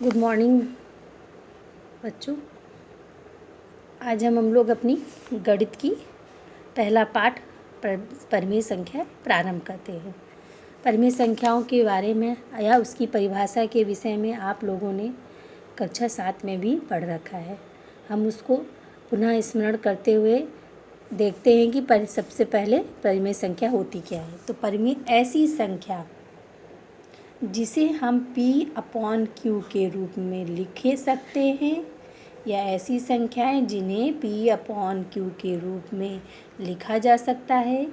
Good morning बच्चों। आज हम लोग अपनी गणित की पहला पाठ परिमेय संख्या प्रारंभ करते हैं। परिमेय संख्याओं के बारे में या उसकी परिभाषा के विषय में आप लोगों ने कक्षा 7 में भी पढ़ रखा है। हम उसको पुनः स्मरण करते हुए देखते हैं कि सबसे पहले परिमेय संख्या होती क्या है। तो परिमेय ऐसी संख्या जिसे हम P/Q के रूप में लिख सकते हैं या ऐसी संख्याएं जिन्हें P/Q के रूप में लिखा जा सकता है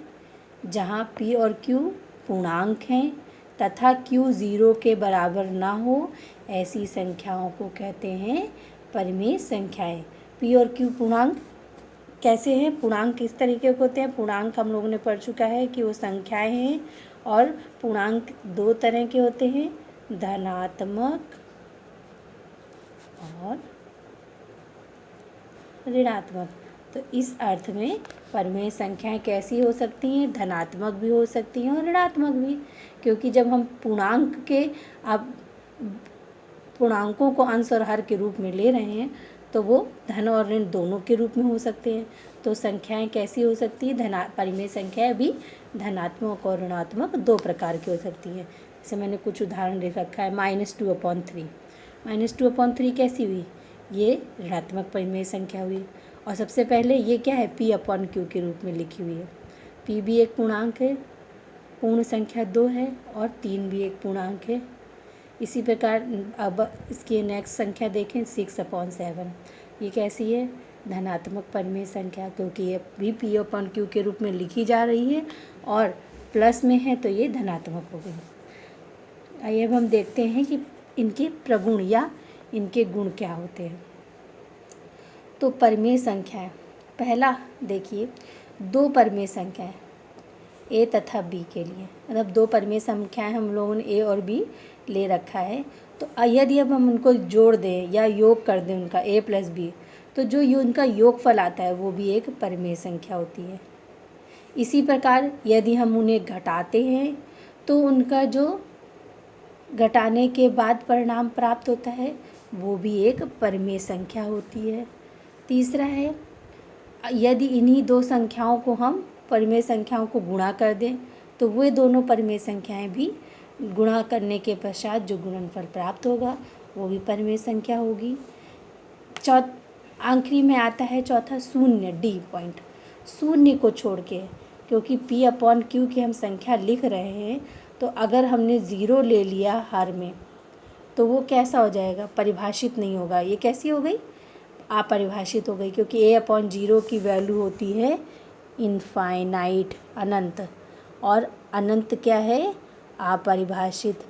जहां P और Q पूर्णांक हैं तथा Q 0 के बराबर ना हो, ऐसी संख्याओं को कहते हैं परिमेय संख्याएं। P और Q पूर्णांक कैसे हैं? पूर्णांक किस तरीके के होते हैं? पूर्णांक हम लोगों ने पढ़ चुका है कि वो संख्याएं हैं और पूर्णांक दो तरह के होते हैं, धनात्मक और ऋणात्मक। तो इस अर्थ में परिमेय संख्याएं कैसी हो सकती हैं? धनात्मक भी हो सकती हैं और ऋणात्मक भी, क्योंकि जब हम पूर्णांकों को अंश और हर के रूप में ले रहे हैं तो वो धन और ऋण दोनों के रूप में हो सकते हैं। तो संख्याएं कैसी हो सकती है? परिमेय संख्याएं भी धनात्मक और ऋणात्मक दो प्रकार की हो सकती हैं। जैसे मैंने कुछ उदाहरण दे रखा है। -2/3 -2/3 कैसी हुई? ये ऋणात्मक परिमेय संख्या हुई। और सबसे पहले ये क्या है? P/Q के रूप में लिखी हुई है। P भी एक पूर्णांक है, पूर्ण संख्या 2 है और 3 भी एक पूर्णांक है। इसी प्रकार अब इसकी नेक्स्ट संख्या देखें, 6/7। ये कैसी है? धनात्मक परिमेय संख्या, क्योंकि ये भी P/Q के रूप में लिखी जा रही है और प्लस में है तो ये धनात्मक हो गई। आइए अब हम देखते हैं कि इनके प्रगुण या इनके गुण क्या होते हैं। तो परिमेय संख्याएं, पहला देखिए, दो परिमेय संख्याएं ए तथा बी के लिए, मतलब दो परिमेय संख्याएं हम लोगों ने ए और बी ले रखा है। तो यदि अब हम उनको जोड़ दें या योग कर दें उनका a + b, तो जो उनका योगफल आता है वो भी एक परिमेय संख्या होती है। इसी प्रकार यदि हम उन्हें घटाते हैं तो उनका जो घटाने के बाद परिणाम प्राप्त होता है वो भी एक परिमेय संख्या होती है। तीसरा है, यदि इन्हीं दो संख्याओं को हम परिमेय संख्याओं को गुणा कर दें तो वे दोनों परिमेय संख्याएं भी गुणा करने के पश्चात जो गुणनफल प्राप्त होगा वो भी परिमेय संख्या होगी। आखिरी में आता है चौथा, शून्य, D पॉइंट। शून्य को छोड़ के, क्योंकि P/Q की हम संख्या लिख रहे हैं, तो अगर हमने 0 ले लिया हर में तो वो कैसा हो जाएगा? परिभाषित नहीं होगा। ये कैसी हो गई? अपरिभाषित हो गई, क्योंकि A/0 की वैल्यू होती है इनफाइनाइट, अनंत, और अनंत क्या है? अपरिभाषित।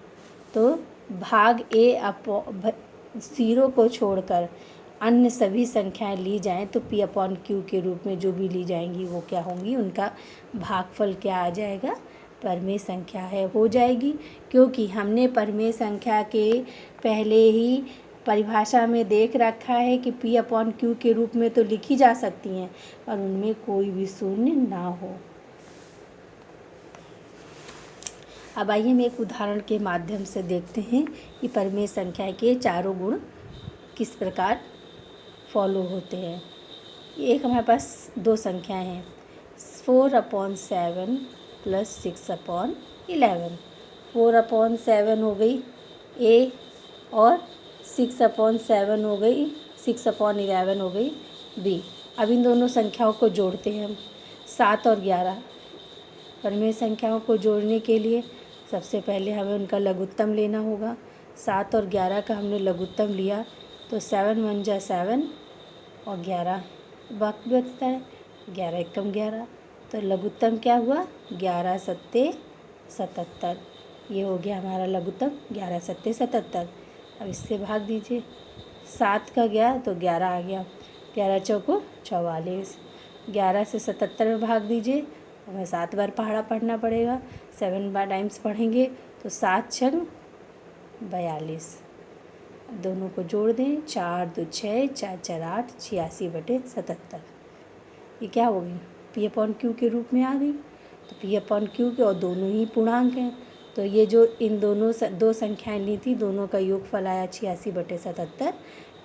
तो भाग A/0 को छोड़कर अन्य सभी संख्याएं ली जाएं तो P/Q के रूप में जो भी ली जाएंगी वो क्या होंगी? उनका भागफल क्या आ जाएगा? परिमेय संख्या हो जाएगी, क्योंकि हमने परिमेय संख्या के पहले ही परिभाषा में देख रखा है कि P/Q के रूप में तो लिखी जा सकती हैं पर उनमें कोई भी शून्य ना हो। अब आइए हम एक उदाहरण के माध्यम से देखते हैं कि परिमेय संख्या के चारों गुण किस प्रकार फॉलो होते हैं। एक हमारे पास दो संख्याएं हैं, 4/7 + 6/11। 4/7 हो गई A और 6/7 हो गई, 6/11 हो गई B। अब इन दोनों संख्याओं को जोड़ते हैं हम, 7 और 11। परिमेय संख्याओं को जोड़ने के लिए सबसे पहले हमें उनका लघुत्तम लेना होगा। 7 और 11 का हमने लघुत्तम लिया तो 7 × 1 = 7 और 11 बाकी बचता है, 11 × 1 = 11। तो लघुत्तम क्या हुआ? 11 × 7 = 77। ये हो गया हमारा लघुत्तम, 11 × 7 = 77। अब इससे भाग दीजिए, 7 का गया तो 11 आ गया, 11 चौको 44। 11 से 77 में भाग दीजिए, हमें 7 बार पहाड़ा पढ़ना पड़ेगा, 7 बार टाइम्स पढ़ेंगे तो 7 × 6 = 42। दोनों को जोड़ दें, 4 × 2 = 6, 4 × 4 = 8, 86/77। ये क्या हो गई? P/Q के रूप में आ गई। तो P/Q के और दोनों ही पूर्णांक हैं तो ये जो इन दोनों दो संख्याएं ली थी, दोनों का योगफल आया 86/77।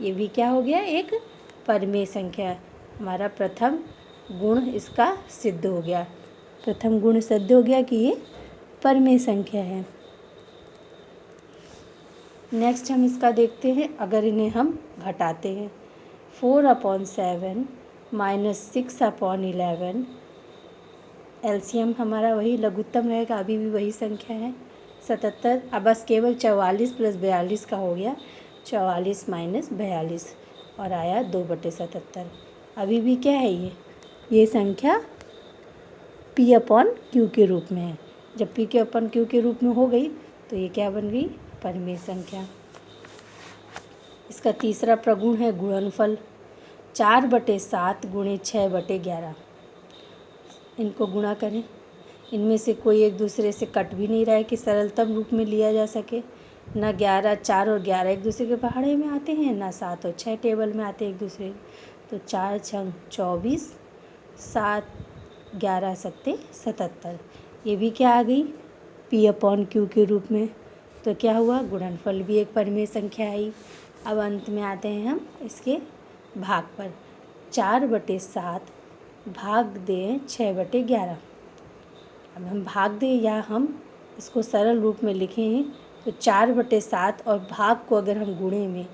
ये भी क्या हो गया, एक परिमेय संख्या है। हमारा प्रथम गुण इसका सिद्ध हो गया, प्रथम गुण सिद्ध हो गया कि ये परिमेय संख्या है। नेक्स्ट हम इसका देखते हैं, अगर इन्हें हम घटाते हैं 4/7 - 6/11, एलसीएम हमारा वही लघुत्तम रहेगा, अभी भी वही संख्या है 77। अब बस केवल 44 + 42 का हो गया, 44 - 42 और आया 2/77। अभी भी क्या है, ये संख्या P/Q के रूप में है। जब P/Q के रूप में हो गई तो ये क्या बन गई, परिमेय संख्या। इसका तीसरा प्रगुण है गुणनफल, 4/7 × 6/11। इनको गुणा करें, इनमें से कोई एक दूसरे से कट भी नहीं रहा है कि सरलतम रूप में लिया जा सके। ना 11, 4 और 11 एक दूसरे के पहाड़े में आते हैं, ना 7 और 6 टेबल में आते हैं एक दूसरे के। तो 4 छंग 24, 7 11 सत्ते 77। ये भी क्या आ गई, P/Q के रूप में। तो क्या हुआ, गुणनफल भी एक परिमेय संख्या आई। अब अंत में आते हैं हम इसके भाग पर, 4/7 भाग दें 6/11। अब हम भाग दें या हम इसको सरल रूप में लिखें तो 4/7 और भाग को अगर हम गुणे में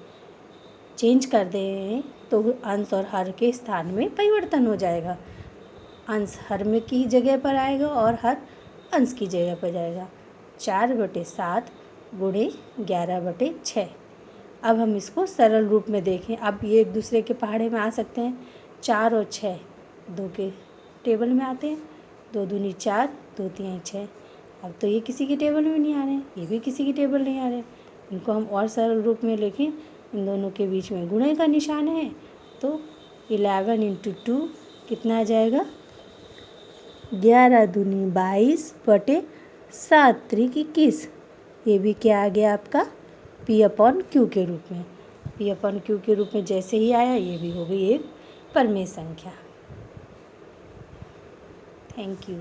चेंज कर दें तो अंश और हर के स्थान में परिवर्तन हो जाएगा। अंश हर में की जगह पर आएगा और हर अंश की जगह पर जाएगा। 4/7 गुणे 11/6। अब हम इसको सरल रूप में देखें, अब ये एक दूसरे के पहाड़े में आ सकते हैं। 4 और 6 2 के टेबल में आते हैं, 2 दूनी 4, 2 तिहाई 6। अब तो ये किसी के टेबल में नहीं आ रहे हैं, ये भी किसी की टेबल नहीं आ रहे। इनको हम और सरल रूप में लिखें, इन दोनों के बीच में गुणे का निशान है, तो 11 × 2 कितना आ जाएगा, 11 दूनी 22/7 × 21। ये भी क्या आ गया आपका, P/Q के रूप में। P/Q के रूप में जैसे ही आया, ये भी हो गई एक परिमेय संख्या। Thank you.